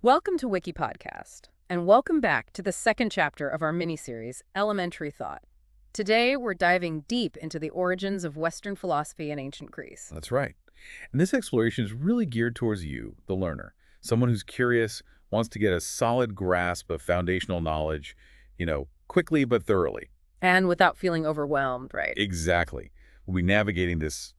Welcome to WikiPodcast, and welcome back to the second chapter of our mini-series, Elementary Thought. Today, we're diving deep into the origins of Western philosophy in ancient Greece. That's right. And this exploration is really geared towards you, the learner, someone who's curious, wants to get a solid grasp of foundational knowledge, quickly but thoroughly. And without feeling overwhelmed, right? Exactly. We'll be navigating this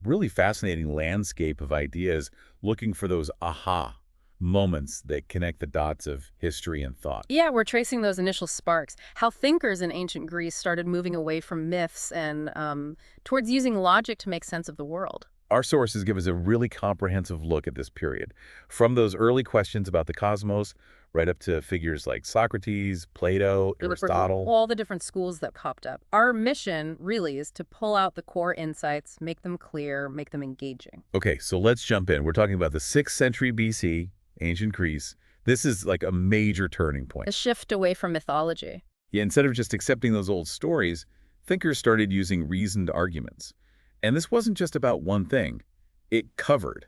really fascinating landscape of ideas, looking for those aha moments that connect the dots of history and thought. Yeah, we're tracing those initial sparks, how thinkers in ancient Greece started moving away from myths and towards using logic to make sense of the world. Our sources give us a really comprehensive look at this period, from those early questions about the cosmos right up to figures like Socrates, Plato, We look for Aristotle. all the different schools that popped up. Our mission really is to pull out the core insights, make them clear, make them engaging. Okay, so let's jump in. We're talking about the 6th century BC, ancient Greece. This is like a major turning point. A shift away from mythology. Yeah, instead of just accepting those old stories, thinkers started using reasoned arguments. And this wasn't just about one thing. It covered,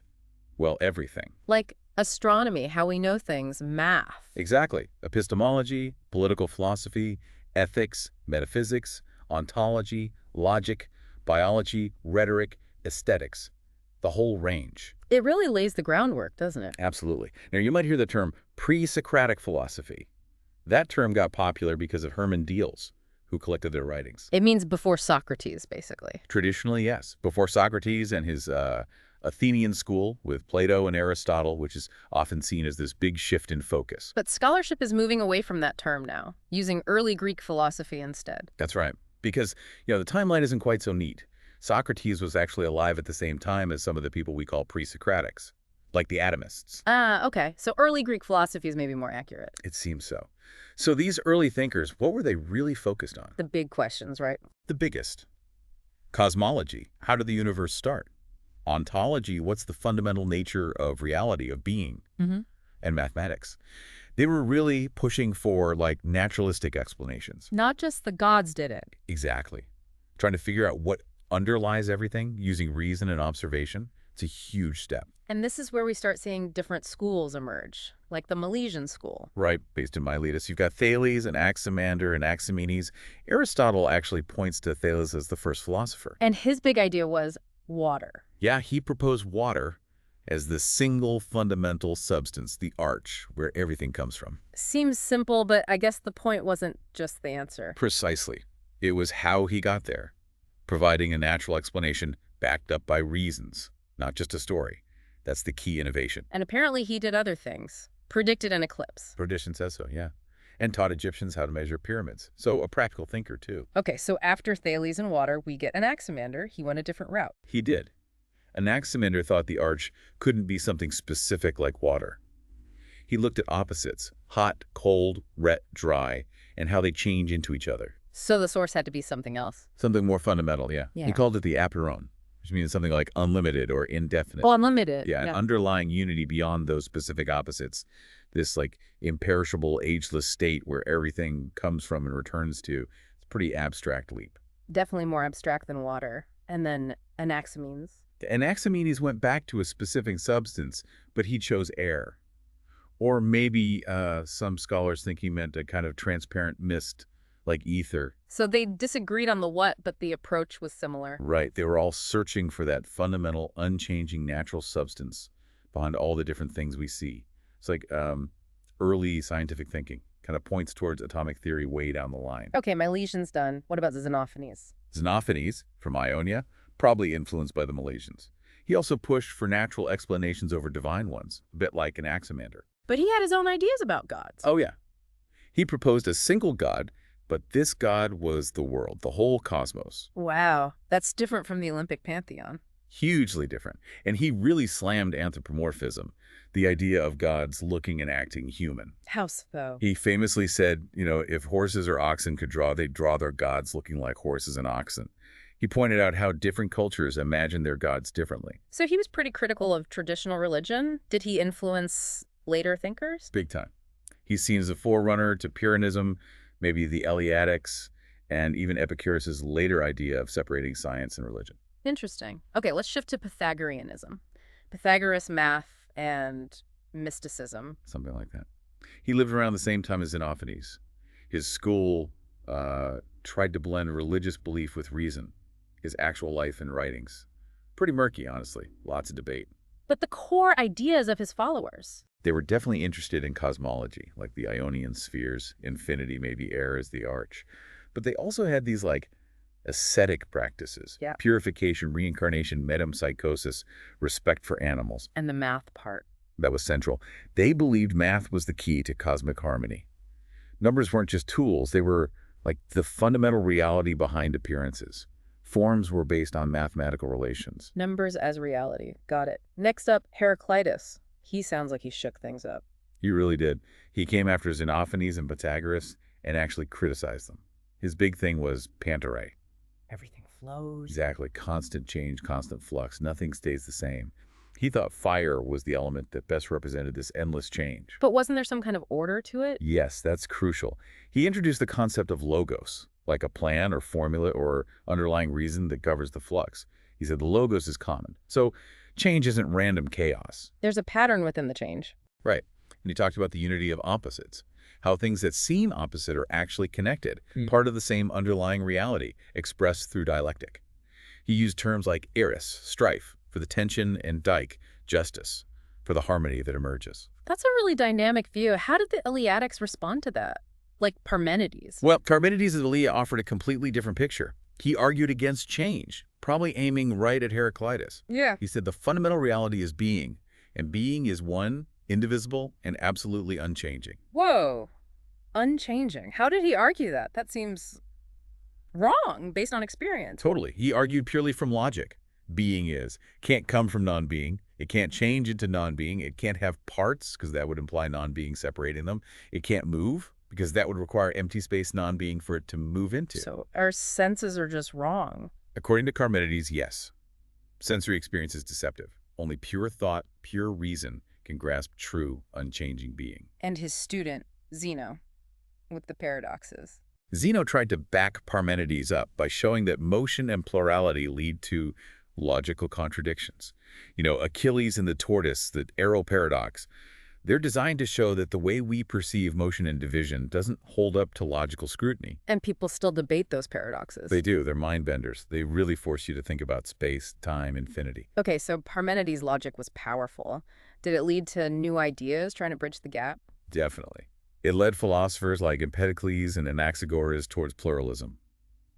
well, everything. Like astronomy, how we know things, math. Exactly. Epistemology, political philosophy, ethics, metaphysics, ontology, logic, biology, rhetoric, aesthetics. The whole range. It really lays the groundwork, doesn't it? Absolutely. Now, you might hear the term pre-Socratic philosophy. That term got popular because of Hermann Diels, who collected their writings. It means before Socrates, basically. Traditionally, yes. Before Socrates and his Athenian school with Plato and Aristotle, which is often seen as this big shift in focus. But scholarship is moving away from that term now, using early Greek philosophy instead. That's right. Because, the timeline isn't quite so neat. Socrates was actually alive at the same time as some of the people we call pre-Socratics, like the atomists. Ah, okay. So early Greek philosophy is maybe more accurate. It seems so. So these early thinkers, what were they really focused on? The big questions, right? The biggest. Cosmology. How did the universe start? Ontology. What's the fundamental nature of reality, of being? Mm-hmm. And mathematics. They were really pushing for, like, naturalistic explanations. Not just the gods did it. Exactly. Trying to figure out what underlies everything using reason and observation. It's a huge step. And this is where we start seeing different schools emerge, like the Milesian school. Right, based in Miletus. You've got Thales and Anaximander and Anaximenes. Aristotle actually points to Thales as the first philosopher. And his big idea was water. Yeah, he proposed water as the single fundamental substance, the arch, where everything comes from. Seems simple, but I guess the point wasn't just the answer. Precisely. It was how he got there, providing a natural explanation backed up by reasons, not just a story. That's the key innovation. And apparently he did other things. Predicted an eclipse. Tradition says so, yeah. And taught Egyptians how to measure pyramids. So a practical thinker, too. Okay, so after Thales and water, we get Anaximander. He went a different route. He did. Anaximander thought the arch couldn't be something specific like water. He looked at opposites, hot, cold, wet, dry, and how they change into each other. So the source had to be something else. Something more fundamental, yeah. Yeah. He called it the apeiron, which means something like unlimited or indefinite. Oh, unlimited. Yeah, an underlying unity beyond those specific opposites. This, like, imperishable, ageless state where everything comes from and returns to. It's a pretty abstract leap. Definitely more abstract than water. And then Anaximenes. Anaximenes went back to a specific substance, but he chose air. Or maybe some scholars think he meant a kind of transparent mist, like ether. So they disagreed on the what, but the approach was similar. Right. They were all searching for that fundamental, unchanging natural substance behind all the different things we see. It's like early scientific thinking. Kind of points towards atomic theory way down the line. Okay, Milesian's done. What about Xenophanes? Xenophanes, from Ionia, probably influenced by the Milesians. He also pushed for natural explanations over divine ones, a bit like Anaximander. But he had his own ideas about gods. Oh, yeah. He proposed a single god, but this god was the world, the whole cosmos. Wow, that's different from the Olympic pantheon. Hugely different. And he really slammed anthropomorphism, the idea of gods looking and acting human. How so? He famously said, if horses or oxen could draw, they'd draw their gods looking like horses and oxen. He pointed out how different cultures imagine their gods differently. So he was pretty critical of traditional religion. Did he influence later thinkers? Big time. He's seen as a forerunner to Pyrrhonism, maybe the Eleatics, and even Epicurus' later idea of separating science and religion. Interesting. Okay, let's shift to Pythagoreanism. Pythagoras, math, and mysticism. Something like that. He lived around the same time as Xenophanes. His school tried to blend religious belief with reason, his actual life and writings. Pretty murky, honestly. Lots of debate. But the core ideas of his followers. They were definitely interested in cosmology, like the Ionian spheres, infinity, maybe air as the arch. But they also had these, like, ascetic practices. Yeah. Purification, reincarnation, metempsychosis, respect for animals. And the math part. That was central. They believed math was the key to cosmic harmony. Numbers weren't just tools. They were like the fundamental reality behind appearances. Forms were based on mathematical relations. Numbers as reality. Got it. Next up, Heraclitus. He sounds like he shook things up. He really did. He came after Xenophanes and Pythagoras and actually criticized them. His big thing was pantarei. Everything flows. Exactly. Constant change, constant flux. Nothing stays the same. He thought fire was the element that best represented this endless change. But wasn't there some kind of order to it? Yes, that's crucial. He introduced the concept of logos, like a plan or formula or underlying reason that governs the flux. He said the logos is common. So change isn't random chaos. There's a pattern within the change. Right. And he talked about the unity of opposites, how things that seem opposite are actually connected, part of the same underlying reality, expressed through dialectic. He used terms like eris, strife, for the tension, and dike, justice, for the harmony that emerges. That's a really dynamic view. How did the Eleatics respond to that? Like Parmenides? Well, Parmenides of Elea offered a completely different picture. He argued against change, probably aiming right at Heraclitus. Yeah. He said the fundamental reality is being, and being is one, indivisible, and absolutely unchanging. Whoa. Unchanging. How did he argue that? That seems wrong based on experience. Totally. He argued purely from logic. Being is. Can't come from non-being. It can't change into non-being. It can't have parts, because that would imply non-being separating them. It can't move, because that would require empty space non-being for it to move into. So our senses are just wrong. According to Parmenides, yes. Sensory experience is deceptive. Only pure thought, pure reason can grasp true, unchanging being. And his student, Zeno, with the paradoxes. Zeno tried to back Parmenides up by showing that motion and plurality lead to logical contradictions. You know, Achilles and the tortoise, the arrow paradox, they're designed to show that the way we perceive motion and division doesn't hold up to logical scrutiny. And people still debate those paradoxes. They do. They're mind benders. They really force you to think about space, time, infinity. Okay, so Parmenides' logic was powerful. Did it lead to new ideas trying to bridge the gap? Definitely. It led philosophers like Empedocles and Anaxagoras towards pluralism.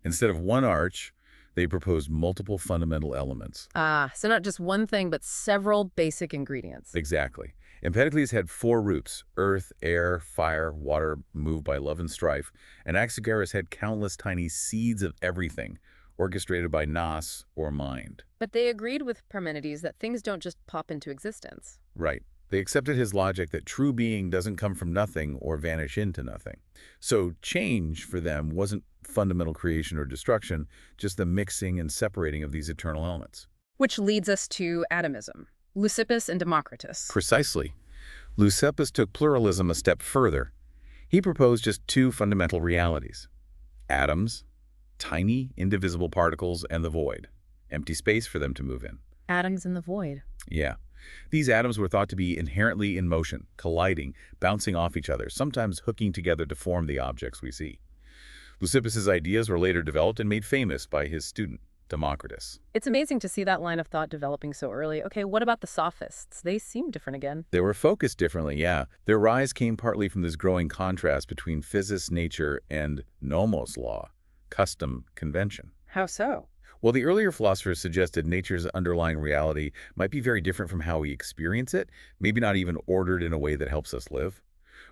Instead of one arch, they proposed multiple fundamental elements. So not just one thing, but several basic ingredients. Exactly. Empedocles had 4 roots: earth, air, fire, water, moved by love and strife. And Anaxagoras had countless tiny seeds of everything, orchestrated by nous, or mind. But they agreed with Parmenides that things don't just pop into existence. Right. They accepted his logic that true being doesn't come from nothing or vanish into nothing. So change for them wasn't fundamental creation or destruction, just the mixing and separating of these eternal elements. Which leads us to atomism. Leucippus and Democritus. Precisely. Leucippus took pluralism a step further. He proposed just 2 fundamental realities: atoms, tiny, indivisible particles, and the void, empty space for them to move in. Atoms in the void. Yeah. These atoms were thought to be inherently in motion, colliding, bouncing off each other, sometimes hooking together to form the objects we see. Leucippus's ideas were later developed and made famous by his student, Democritus. It's amazing to see that line of thought developing so early. Okay, what about the sophists? They seem different again. They were focused differently, yeah. Their rise came partly from this growing contrast between physis, nature, and nomos law, custom, convention. How so? Well, the earlier philosophers suggested nature's underlying reality might be very different from how we experience it, maybe not even ordered in a way that helps us live.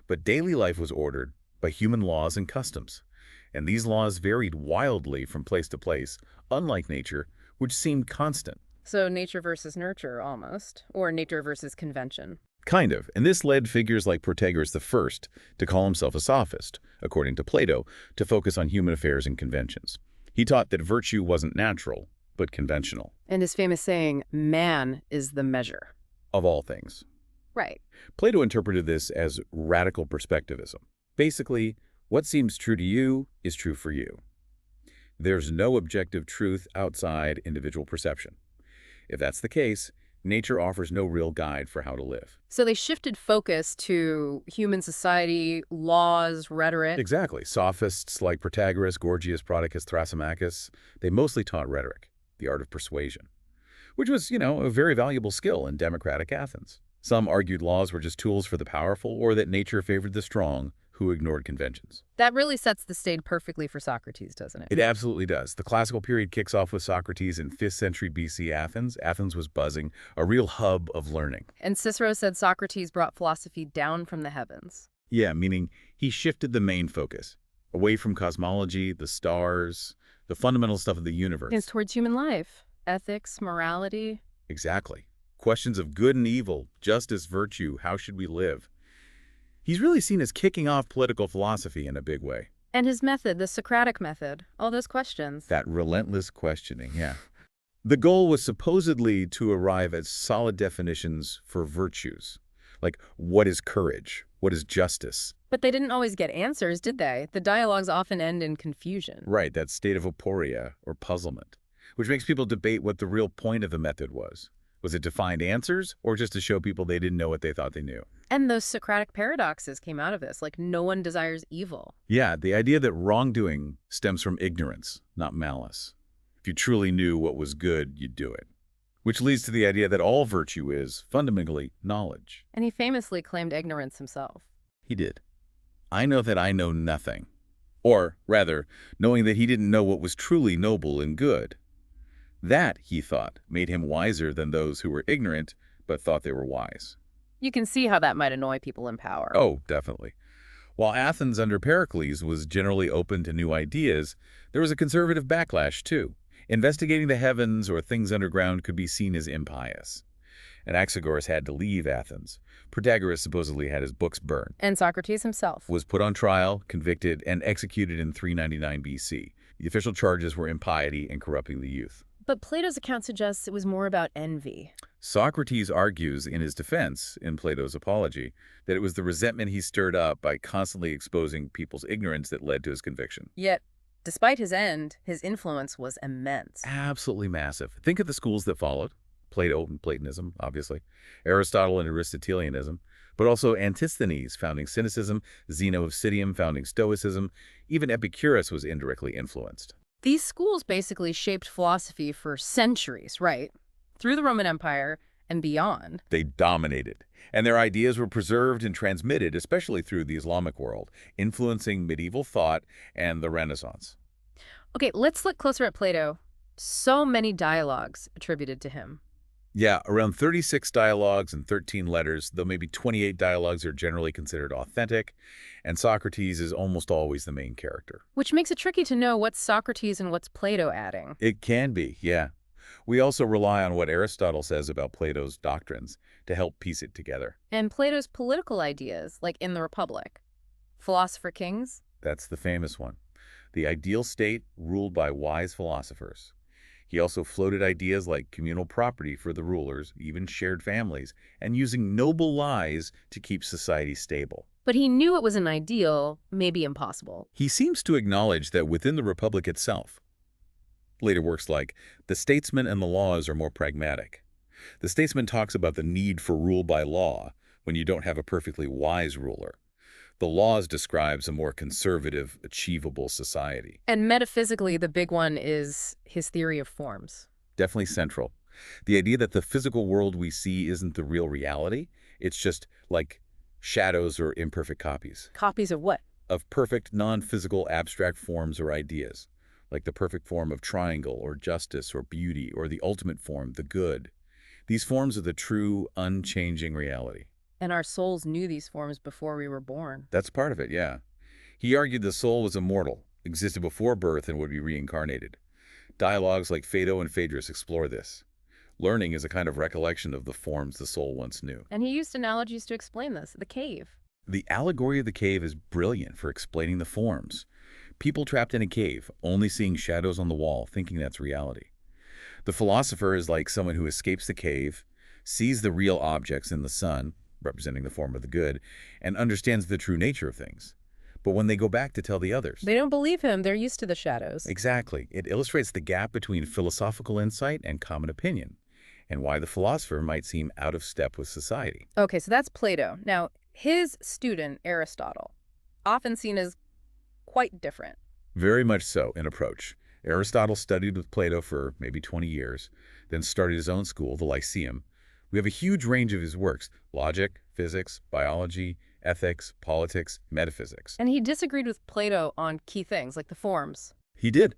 But daily life was ordered by human laws and customs. And these laws varied wildly from place to place, unlike nature, which seemed constant. So nature versus nurture, almost. Or nature versus convention. Kind of. And this led figures like Protagoras I to call himself a sophist, according to Plato, to focus on human affairs and conventions. He taught that virtue wasn't natural, but conventional. And his famous saying, man is the measure. Of all things. Right. Plato interpreted this as radical perspectivism. Basically, what seems true to you is true for you. There's no objective truth outside individual perception. If that's the case, Nature offers no real guide for how to live. So they shifted focus to human society, laws, rhetoric. Exactly. Sophists like Protagoras, Gorgias, Prodicus, Thrasymachus, they mostly taught rhetoric, the art of persuasion, which was, a very valuable skill in democratic Athens. Some argued laws were just tools for the powerful or that nature favored the strong who ignored conventions. That really sets the stage perfectly for Socrates, doesn't it? It absolutely does. The classical period kicks off with Socrates in 5th century BC Athens. Athens was buzzing, a real hub of learning. And Cicero said Socrates brought philosophy down from the heavens. Yeah, meaning he shifted the main focus away from cosmology, the stars, the fundamental stuff of the universe. It's towards human life, ethics, morality. Exactly. Questions of good and evil, justice, virtue, how should we live? He's really seen as kicking off political philosophy in a big way. And his method, the Socratic method, all those questions. That relentless questioning, yeah. The goal was supposedly to arrive at solid definitions for virtues, like what is courage, what is justice. But they didn't always get answers, did they? The dialogues often end in confusion. Right, that state of aporia, or puzzlement, which makes people debate what the real point of the method was. Was it to find answers, or just to show people they didn't know what they thought they knew? And those Socratic paradoxes came out of this, like no one desires evil. Yeah, the idea that wrongdoing stems from ignorance, not malice. If you truly knew what was good, you'd do it. Which leads to the idea that all virtue is, fundamentally, knowledge. And he famously claimed ignorance himself. He did. I know that I know nothing. Or, rather, knowing that he didn't know what was truly noble and good. That, he thought, made him wiser than those who were ignorant but thought they were wise. You can see how that might annoy people in power. Oh, definitely. While Athens under Pericles was generally open to new ideas, there was a conservative backlash, too. Investigating the heavens or things underground could be seen as impious. Anaxagoras had to leave Athens. Protagoras supposedly had his books burned. And Socrates himself Was put on trial, convicted, and executed in 399 BC. The official charges were impiety and corrupting the youth. But Plato's account suggests it was more about envy. Socrates argues in his defense, in Plato's Apology, that it was the resentment he stirred up by constantly exposing people's ignorance that led to his conviction. Yet, despite his end, his influence was immense. Absolutely massive. Think of the schools that followed. Plato and Platonism, obviously. Aristotle and Aristotelianism. But also Antisthenes, founding Cynicism. Zeno of Citium, founding Stoicism. Even Epicurus was indirectly influenced. These schools basically shaped philosophy for centuries, right? Through the Roman Empire and beyond. They dominated, and their ideas were preserved and transmitted, especially through the Islamic world, influencing medieval thought and the Renaissance. Okay, let's look closer at Plato. So many dialogues attributed to him. Yeah, around 36 dialogues and 13 letters, though maybe 28 dialogues are generally considered authentic, and Socrates is almost always the main character. Which makes it tricky to know what's Socrates and what's Plato adding. It can be, yeah. We also rely on what Aristotle says about Plato's doctrines to help piece it together. And Plato's political ideas, like in the Republic. Philosopher kings? That's the famous one. The ideal state ruled by wise philosophers. He also floated ideas like communal property for the rulers, even shared families, and using noble lies to keep society stable. But he knew it was an ideal, maybe impossible. He seems to acknowledge that within the Republic itself, later works like The Statesman and the Laws are more pragmatic. The Statesman talks about the need for rule by law when you don't have a perfectly wise ruler. The Laws describes a more conservative, achievable society. And metaphysically, the big one is his theory of forms. Definitely central. The idea that the physical world we see isn't the real reality. It's just like shadows or imperfect copies. Copies of what? Of perfect, non-physical, abstract forms or ideas, like the perfect form of triangle or justice or beauty or the ultimate form, the good. These forms are the true, unchanging reality. And our souls knew these forms before we were born. That's part of it, yeah. He argued the soul was immortal, existed before birth and would be reincarnated. Dialogues like Phaedo and Phaedrus explore this. Learning is a kind of recollection of the forms the soul once knew. And he used analogies to explain this. The cave. The allegory of the cave is brilliant for explaining the forms. People trapped in a cave, only seeing shadows on the wall, thinking that's reality. The philosopher is like someone who escapes the cave, sees the real objects in the sun, representing the form of the good, and understands the true nature of things. But when they go back to tell the others, They don't believe him. They're used to the shadows. exactly. It illustrates the gap between philosophical insight and common opinion. and why the philosopher might seem out of step with society. Okay, so that's Plato. Now, his student, Aristotle, often seen as quite different. Very much so in approach. Aristotle studied with Plato for maybe 20 years, then started his own school, the Lyceum. We have a huge range of his works: logic, physics, biology, ethics, politics, metaphysics. And he disagreed with Plato on key things like the forms. He did.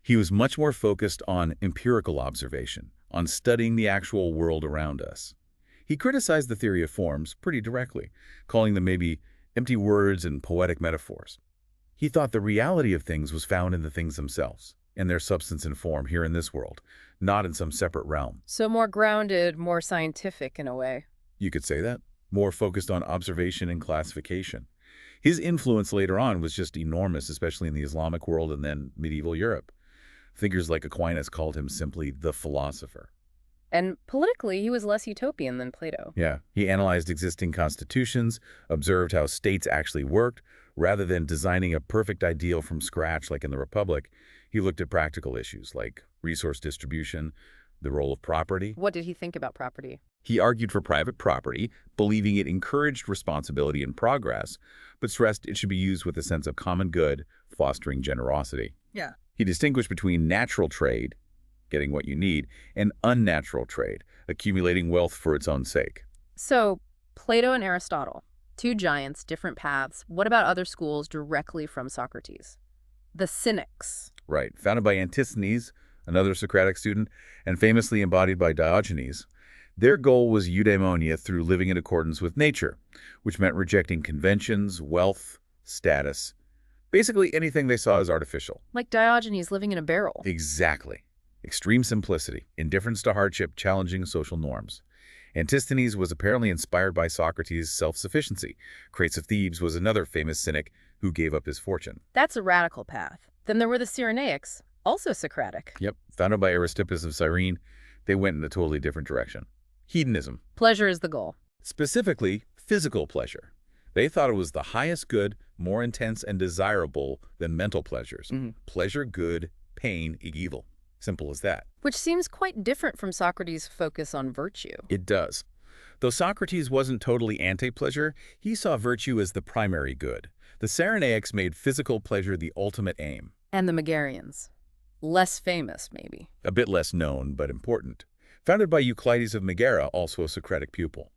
He was much more focused on empirical observation, on studying the actual world around us. He criticized the theory of forms pretty directly, calling them maybe empty words and poetic metaphors. He thought the reality of things was found in the things themselves, in their substance and form here in this world, not in some separate realm. So more grounded, more scientific in a way. You could say that. More focused on observation and classification. His influence later on was just enormous, especially in the Islamic world and then medieval Europe. Thinkers like Aquinas called him simply the philosopher. And politically, he was less utopian than Plato. Yeah, he analyzed existing constitutions, observed how states actually worked. Rather than designing a perfect ideal from scratch like in the Republic, he looked at practical issues like resource distribution, the role of property. What did he think about property? He argued for private property, believing it encouraged responsibility and progress, but stressed it should be used with a sense of common good, fostering generosity. Yeah. He distinguished between natural trade, getting what you need, and unnatural trade, accumulating wealth for its own sake. So, Plato and Aristotle, two giants, different paths. What about other schools directly from Socrates? The Cynics. Right, founded by Antisthenes, another Socratic student, and famously embodied by Diogenes. Their goal was eudaimonia through living in accordance with nature, which meant rejecting conventions, wealth, status, basically anything they saw as artificial. Like Diogenes living in a barrel. Exactly. Extreme simplicity, indifference to hardship, challenging social norms. Antisthenes was apparently inspired by Socrates' self-sufficiency. Crates of Thebes was another famous cynic who gave up his fortune. That's a radical path. Then there were the Cyrenaics, also Socratic. Yep, founded by Aristippus of Cyrene, they went in a totally different direction. Hedonism. Pleasure is the goal. Specifically, physical pleasure. They thought it was the highest good, more intense and desirable than mental pleasures. Pleasure good, pain evil. Simple as that. Which seems quite different from Socrates' focus on virtue. It does. Though Socrates wasn't totally anti-pleasure, he saw virtue as the primary good. The Cyrenaics made physical pleasure the ultimate aim. And the Megarians. Less famous, maybe. A bit less known, but important. Founded by Euclides of Megara, also a Socratic pupil.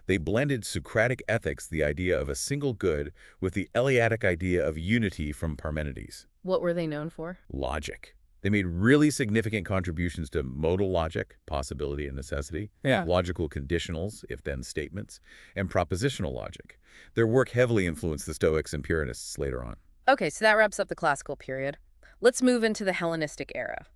They blended Socratic ethics, the idea of a single good, with the Eleatic idea of unity from Parmenides. What were they known for? Logic. They made really significant contributions to modal logic, possibility and necessity, logical conditionals, if-then statements, and propositional logic. Their work heavily influenced the Stoics and Puritists later on. Okay, so that wraps up the classical period. Let's move into the Hellenistic era.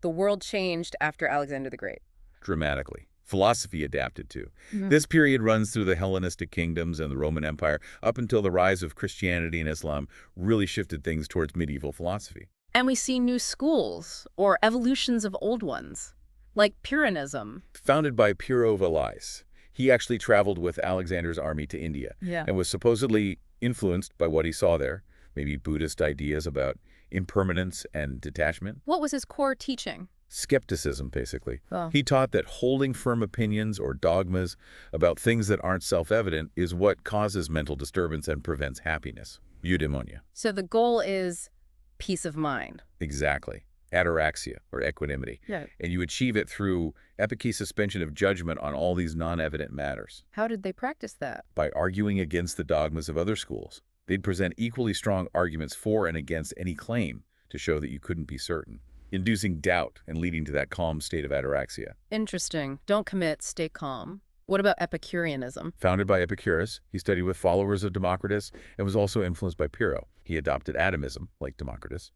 The world changed after Alexander the Great. Dramatically. Philosophy adapted to. This period runs through the Hellenistic kingdoms and the Roman Empire up until the rise of Christianity and Islam really shifted things towards medieval philosophy. And we see new schools, or evolutions of old ones, like Pyrrhonism. Founded by Pyrrho Valais, he actually traveled with Alexander's army to India and was supposedly influenced by what he saw there, maybe Buddhist ideas about impermanence and detachment. What was his core teaching? Skepticism, basically. Oh. He taught that holding firm opinions or dogmas about things that aren't self-evident is what causes mental disturbance and prevents happiness. Eudaimonia. So the goal is peace of mind. Exactly. Ataraxia, or equanimity. Yeah. And you achieve it through epichy suspension of judgment on all these non-evident matters. How did they practice that? By arguing against the dogmas of other schools. They'd present equally strong arguments for and against any claim to show that you couldn't be certain, inducing doubt and leading to that calm state of ataraxia. Interesting. Don't commit, stay calm. What about Epicureanism? Founded by Epicurus, he studied with followers of Democritus and was also influenced by Pyrrho. He adopted atomism, like Democritus,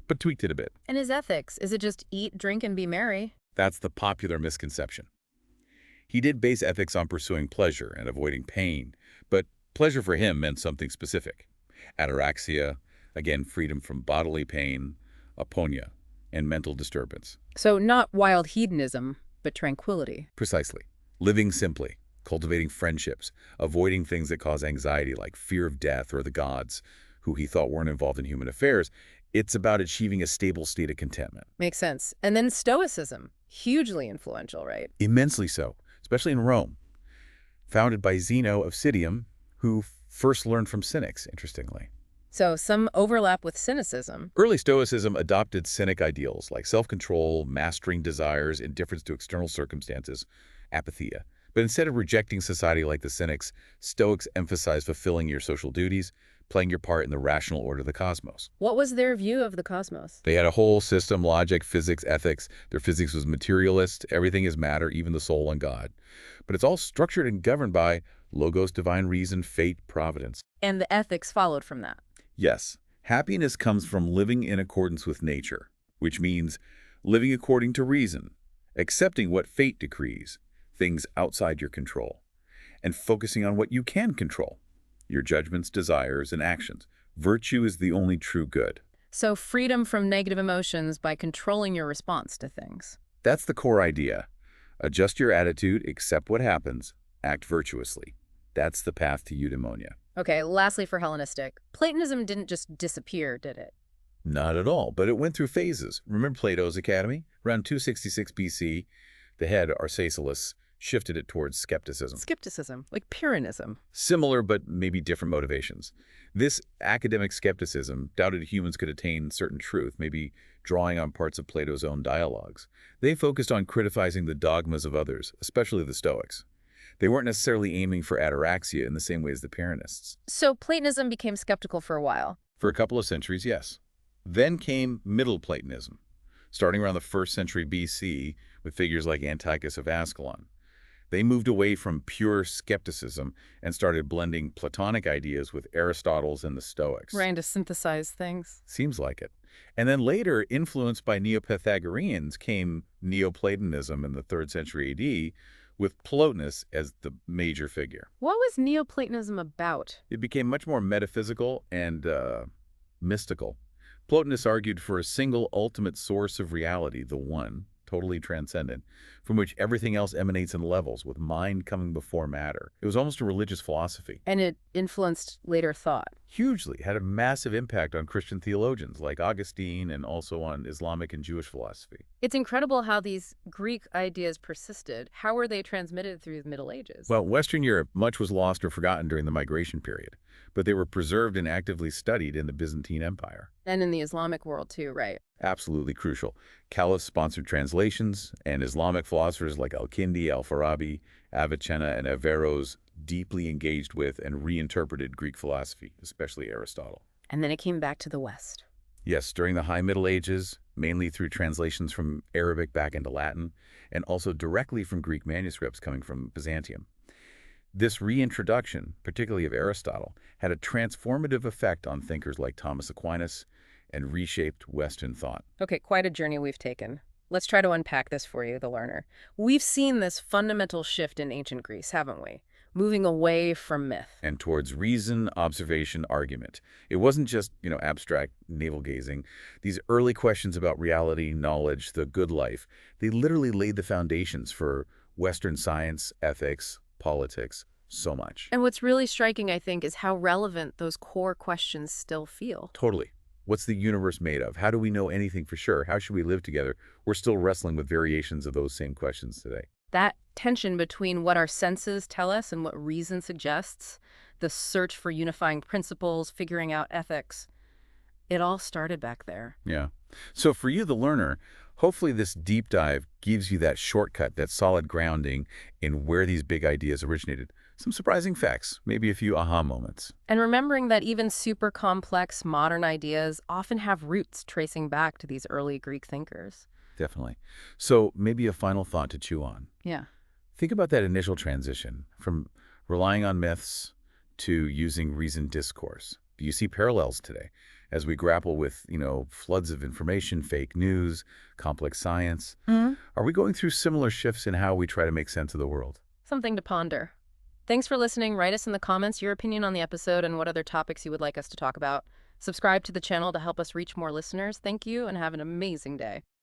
but tweaked it a bit. And his ethics, is it just eat, drink, and be merry? That's the popular misconception. He did base ethics on pursuing pleasure and avoiding pain, but pleasure for him meant something specific. Ataraxia, again, freedom from bodily pain, aponia, and mental disturbance. So not wild hedonism, but tranquility. Precisely. Living simply, cultivating friendships, avoiding things that cause anxiety like fear of death or the gods, who he thought weren't involved in human affairs. It's about achieving a stable state of contentment. Makes sense. And then Stoicism, Hugely influential, right? Immensely so, especially in Rome, founded by Zeno of Citium, who first learned from Cynics, interestingly. So some overlap with cynicism. Early Stoicism adopted Cynic ideals like self-control, mastering desires, indifference to external circumstances, apatheia. But instead of rejecting society like the Cynics, Stoics emphasized fulfilling your social duties, playing your part in the rational order of the cosmos. What was their view of the cosmos? They had a whole system, logic, physics, ethics. Their physics was materialist. Everything is matter, even the soul and God. But it's all structured and governed by logos, divine reason, fate, providence. And the ethics followed from that. Yes, happiness comes from living in accordance with nature, which means living according to reason, accepting what fate decrees, things outside your control, and focusing on what you can control, your judgments, desires, and actions. Virtue is the only true good. So freedom from negative emotions by controlling your response to things. That's the core idea. Adjust your attitude, accept what happens, act virtuously. That's the path to eudaimonia. Okay, lastly for Hellenistic, Platonism didn't just disappear, did it? Not at all, but it went through phases. Remember Plato's Academy? Around 266 BC, the head, Arcesilaus, shifted it towards skepticism. Skepticism, like Pyrrhonism. Similar, but maybe different motivations. This academic skepticism doubted humans could attain certain truth, maybe drawing on parts of Plato's own dialogues. They focused on criticizing the dogmas of others, especially the Stoics. They weren't necessarily aiming for ataraxia in the same way as the Pyrrhonists. So Platonism became skeptical for a while. For a couple of centuries, yes. Then came Middle Platonism, starting around the 1st century BC with figures like Antiochus of Ascalon. They moved away from pure skepticism and started blending Platonic ideas with Aristotle's and the Stoics. Trying to synthesize things. Seems like it. And then later, influenced by Neo-Pythagoreans, came Neoplatonism in the 3rd century AD, with Plotinus as the major figure. What was Neoplatonism about? It became much more metaphysical and mystical. Plotinus argued for a single ultimate source of reality, the One, totally transcendent, from which everything else emanates in levels, with mind coming before matter. It was almost a religious philosophy. And it influenced later thought. Hugely, had a massive impact on Christian theologians like Augustine and also on Islamic and Jewish philosophy. It's incredible how these Greek ideas persisted. How were they transmitted through the Middle Ages? Well, Western Europe, much was lost or forgotten during the migration period, but they were preserved and actively studied in the Byzantine Empire. And in the Islamic world too, right? Absolutely crucial. Caliphs sponsored translations, and Islamic philosophers like Al-Kindi, Al-Farabi, Avicenna, and Averroes deeply engaged with and reinterpreted Greek philosophy, especially Aristotle. And then it came back to the West. Yes, during the High Middle Ages, mainly through translations from Arabic back into Latin, and also directly from Greek manuscripts coming from Byzantium. This reintroduction, particularly of Aristotle, had a transformative effect on thinkers like Thomas Aquinas and reshaped Western thought. Okay, quite a journey we've taken. Let's try to unpack this for you, the learner. We've seen this fundamental shift in ancient Greece, haven't we? Moving away from myth. And towards reason, observation, argument. It wasn't just, abstract navel-gazing. These early questions about reality, knowledge, the good life, they literally laid the foundations for Western science, ethics, politics, so much. And what's really striking, I think, is how relevant those core questions still feel. Totally. What's the universe made of? How do we know anything for sure? How should we live together? We're still wrestling with variations of those same questions today. That tension between what our senses tell us and what reason suggests, the search for unifying principles, figuring out ethics, it all started back there. Yeah. So for you, the learner, hopefully this deep dive gives you that shortcut, that solid grounding in where these big ideas originated. Some surprising facts, maybe a few aha moments. And remembering that even super complex modern ideas often have roots tracing back to these early Greek thinkers. Definitely. So maybe a final thought to chew on. Yeah. Think about that initial transition from relying on myths to using reasoned discourse. Do you see parallels today as we grapple with, floods of information, fake news, complex science? Mm-hmm. Are we going through similar shifts in how we try to make sense of the world? Something to ponder. Thanks for listening. Write us in the comments your opinion on the episode and what other topics you would like us to talk about. Subscribe to the channel to help us reach more listeners. Thank you and have an amazing day.